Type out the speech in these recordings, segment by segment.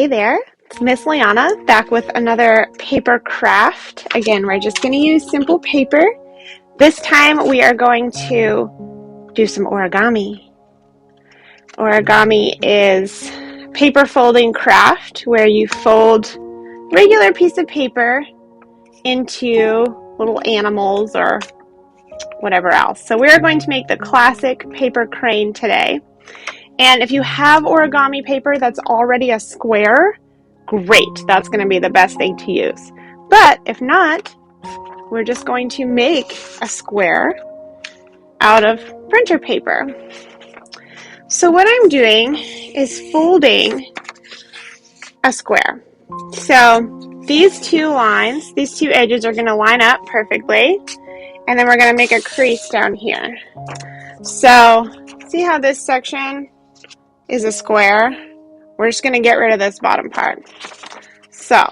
Hey there, it's Miss Liana back with another paper craft. Again, we're just going to use simple paper. This time we are going to do some origami. Origami is paper folding craft where you fold regular piece of paper into little animals or whatever else. So we're going to make the classic paper crane today. And if you have origami paper that's already a square, great. That's going to be the best thing to use. But if not, we're just going to make a square out of printer paper. So what I'm doing is folding a square. So these two lines, these two edges are going to line up perfectly. And then we're going to make a crease down here. So see how this section is a square? We're just going to get rid of this bottom part. So,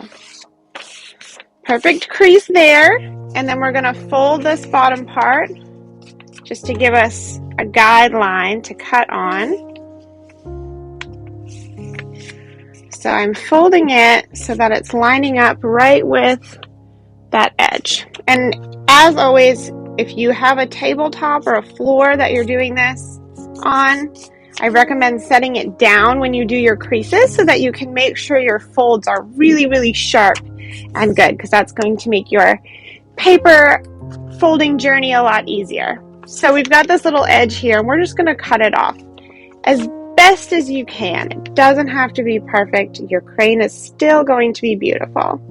perfect crease there. And then we're going to fold this bottom part just to give us a guideline to cut on. So I'm folding it so that it's lining up right with that edge. And as always, if you have a tabletop or a floor that you're doing this on, I recommend setting it down when you do your creases so that you can make sure your folds are really, really sharp and good, because that's going to make your paper folding journey a lot easier. So we've got this little edge here, and we're just going to cut it off as best as you can. It doesn't have to be perfect. Your crane is still going to be beautiful.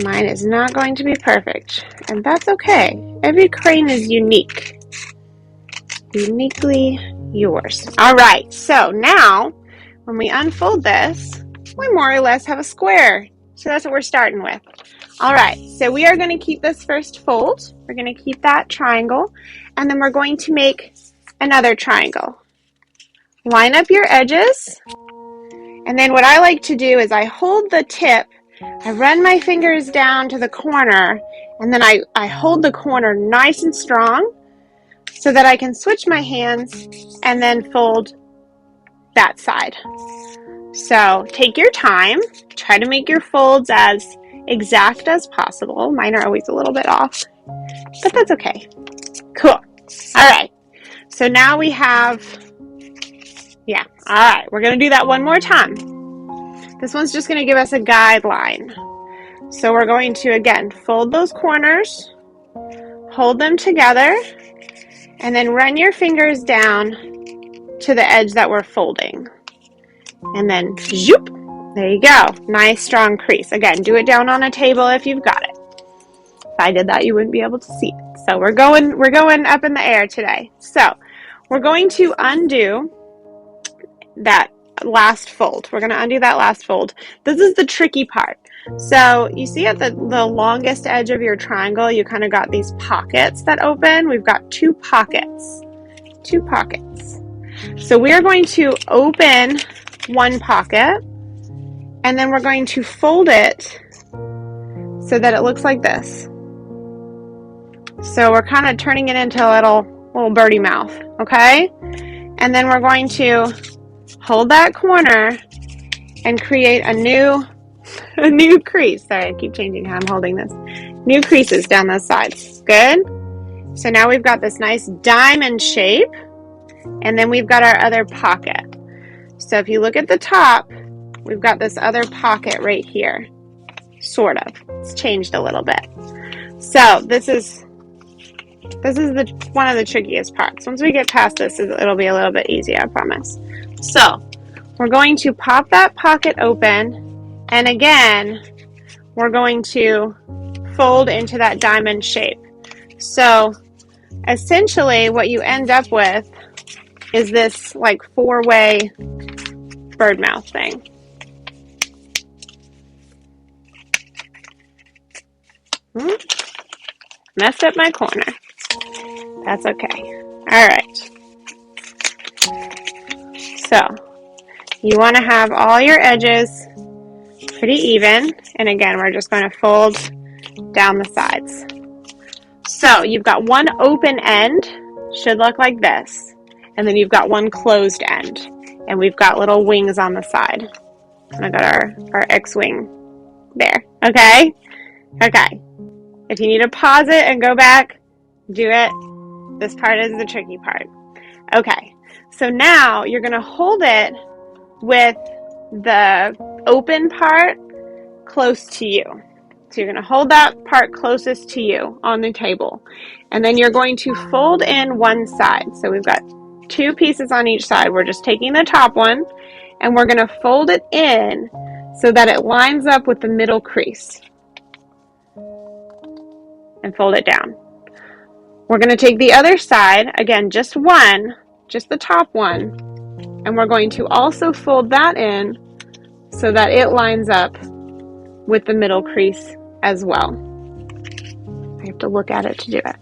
Mine is not going to be perfect, and that's okay. Every crane is unique. Uniquely yours. All right, so now when we unfold this, we more or less have a square. So that's what we're starting with. All right, so we are going to keep this first fold. We're going to keep that triangle, and then we're going to make another triangle. Line up your edges, and then what I like to do is I hold the tip, I run my fingers down to the corner, and then I hold the corner nice and strong so that I can switch my hands and then fold that side. So take your time. Try to make your folds as exact as possible. Mine are always a little bit off, but that's okay. Cool. All right. So now we have, all right. We're going to do that one more time. This one's just going to give us a guideline. So we're going to, again, fold those corners, hold them together, and then run your fingers down to the edge that we're folding. And then, zoop, there you go. Nice strong crease. Again, do it down on a table if you've got it. If I did that, you wouldn't be able to see it. So we're going up in the air today. So we're going to undo that last fold. We're going to undo that last fold. This is the tricky part. So you see at the longest edge of your triangle, you kind of got these pockets that open. We've got two pockets. So we are going to open one pocket, and then we're going to fold it so that it looks like this. So we're kind of turning it into a little birdie mouth, okay? And then we're going to hold that corner and create a new crease. Sorry, I keep changing how I'm holding this. New creases down those sides. Good. So now we've got this nice diamond shape, and then we've got our other pocket. So if you look at the top, we've got this other pocket right here. Sort of. It's changed a little bit. So this is one of the trickiest parts. Once we get past this, it'll be a little bit easier, I promise. So we're going to pop that pocket open, and again, we're going to fold into that diamond shape. So essentially what you end up with is this like four-way bird mouth thing. Messed up my corner. That's okay. All right. So you want to have all your edges pretty even. And again, we're just going to fold down the sides. So you've got one open end, should look like this, and then you've got one closed end, and we've got little wings on the side. And I got our X-wing there, okay? Okay, if you need to pause it and go back, do it. This part is the tricky part. Okay, so now you're gonna hold it with the open part close to you. So you're going to hold that part closest to you on the table. And then you're going to fold in one side. So we've got two pieces on each side. We're just taking the top one and we're going to fold it in so that it lines up with the middle crease. And fold it down. We're going to take the other side, again, just one, just the top one, and we're going to also fold that in so that it lines up with the middle crease as well. I have to look at it to do it.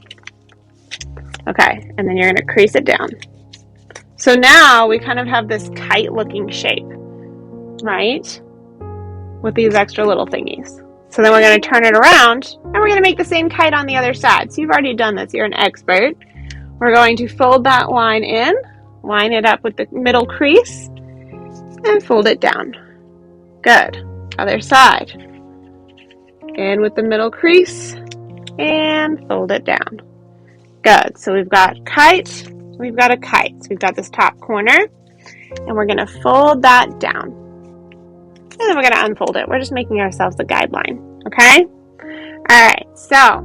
Okay, and then you're going to crease it down. So now we kind of have this kite looking shape, right? With these extra little thingies. So then we're going to turn it around and we're going to make the same kite on the other side. So you've already done this, you're an expert. We're going to fold that line in, line it up with the middle crease, and fold it down. Good. Other side. In with the middle crease and fold it down. Good. So we've got kite, we've got a kite. So we've got this top corner and we're going to fold that down. And then we're going to unfold it. We're just making ourselves a guideline. Okay? Alright, so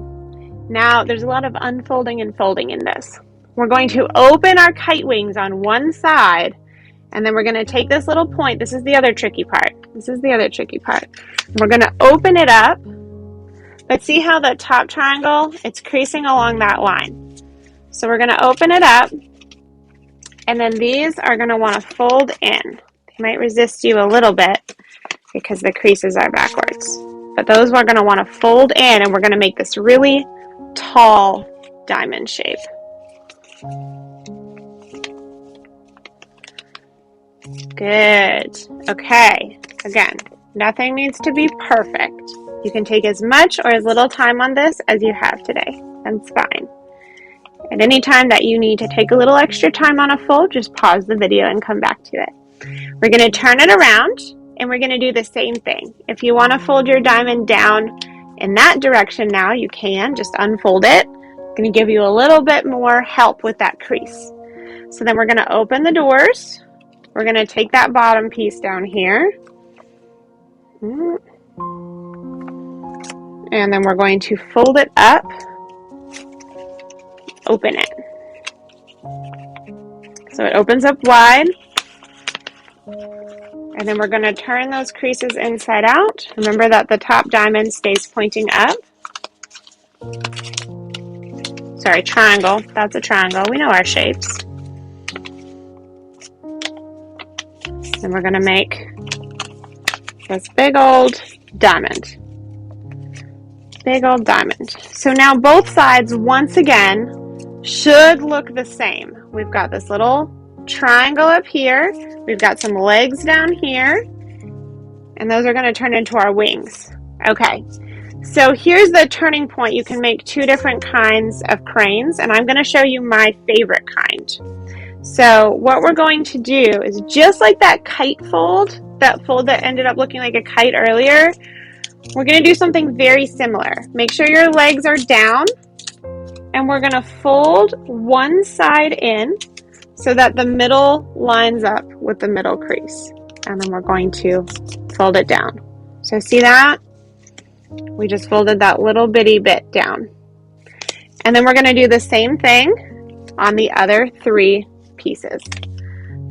now there's a lot of unfolding and folding in this. We're going to open our kite wings on one side and then we're going to take this little point. This is the other tricky part. We're going to open it up. But see how the top triangle, it's creasing along that line. So we're going to open it up, and then these are going to want to fold in. They might resist you a little bit because the creases are backwards. But those we're going to want to fold in, and we're going to make this really tall diamond shape. Good. Okay. Again, nothing needs to be perfect. You can take as much or as little time on this as you have today. That's fine. At any time that you need to take a little extra time on a fold, just pause the video and come back to it. We're going to turn it around and we're going to do the same thing. If you want to fold your diamond down in that direction now, you can. Just unfold it. It's going to give you a little bit more help with that crease. So then we're going to open the doors. We're going to take that bottom piece down here. And then we're going to fold it up, open it. So it opens up wide. And then we're going to turn those creases inside out. Remember that the top diamond stays pointing up. Sorry, triangle. That's a triangle. We know our shapes. And we're going to make this big old diamond. Big old diamond. So now both sides, once again, should look the same. We've got this little triangle up here. We've got some legs down here. And those are going to turn into our wings. Okay. So here's the turning point. You can make two different kinds of cranes. And I'm going to show you my favorite kind. So what we're going to do is just like that kite fold, that fold that ended up looking like a kite earlier, we're going to do something very similar. Make sure your legs are down, and we're going to fold one side in so that the middle lines up with the middle crease. And then we're going to fold it down. So see that? We just folded that little bitty bit down. And then we're going to do the same thing on the other three pieces.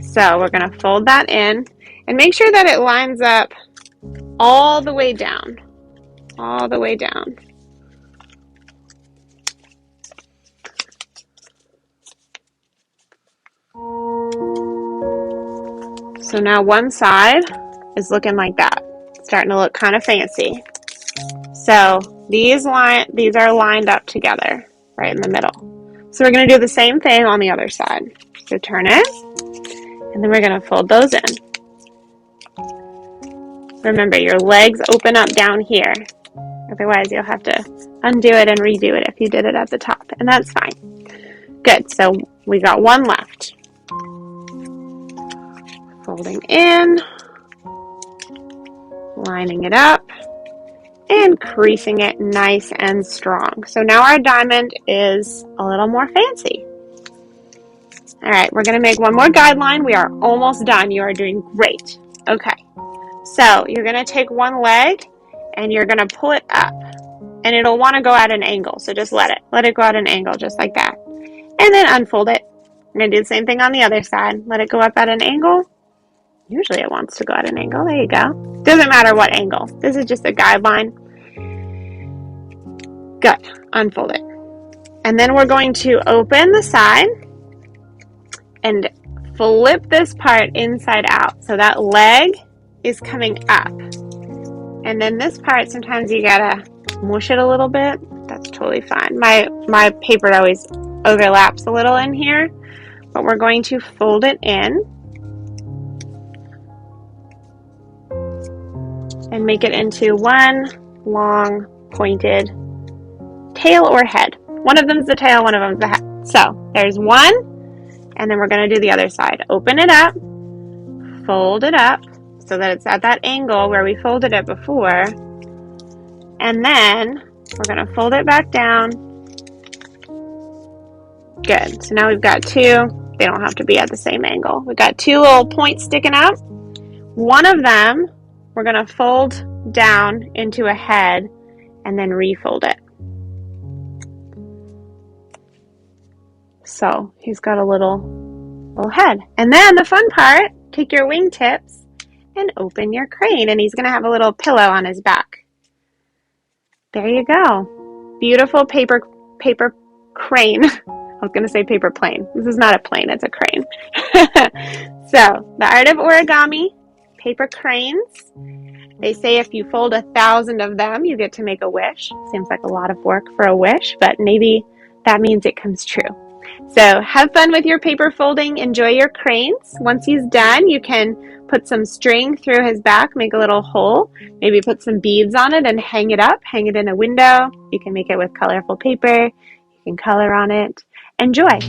So we're going to fold that in and make sure that it lines up all the way down. All the way down. So now one side is looking like that. It's starting to look kind of fancy. So these are lined up together right in the middle. So we're going to do the same thing on the other side. So turn it, and then we're going to fold those in. Remember, your legs open up down here. Otherwise, you'll have to undo it and redo it if you did it at the top, and that's fine. Good, so we got one left. Folding in, lining it up, and creasing it nice and strong. So now our diamond is a little more fancy. All right, we're going to make one more guideline. We are almost done. You are doing great. Okay, so you're going to take one leg and you're going to pull it up, and it'll want to go at an angle. So just let it go at an angle just like that. And then unfold it. I'm going to do the same thing on the other side. Let it go up at an angle. Usually it wants to go at an angle. There you go. Doesn't matter what angle. This is just a guideline. Good. Unfold it. And then we're going to open the side and flip this part inside out. So that leg is coming up. And then this part, sometimes you gotta mush it a little bit. That's totally fine. My paper always overlaps a little in here, but we're going to fold it in and make it into one long pointed tail or head. One of them's the tail, one of them's the head. So there's one, and then we're going to do the other side. Open it up, fold it up so that it's at that angle where we folded it before, and then we're going to fold it back down. Good. So now we've got two. They don't have to be at the same angle. We've got two little points sticking out. One of them we're going to fold down into a head and then refold it. So he's got a little head. And then the fun part, take your wingtips and open your crane, and he's going to have a little pillow on his back. There you go. Beautiful paper crane. I was going to say paper plane. This is not a plane, it's a crane. So, the art of origami, paper cranes. They say if you fold 1,000 of them, you get to make a wish. Seems like a lot of work for a wish, but maybe that means it comes true. So have fun with your paper folding. Enjoy your cranes. Once he's done, you can put some string through his back, make a little hole, maybe put some beads on it and hang it up, hang it in a window. You can make it with colorful paper. You can color on it. Enjoy.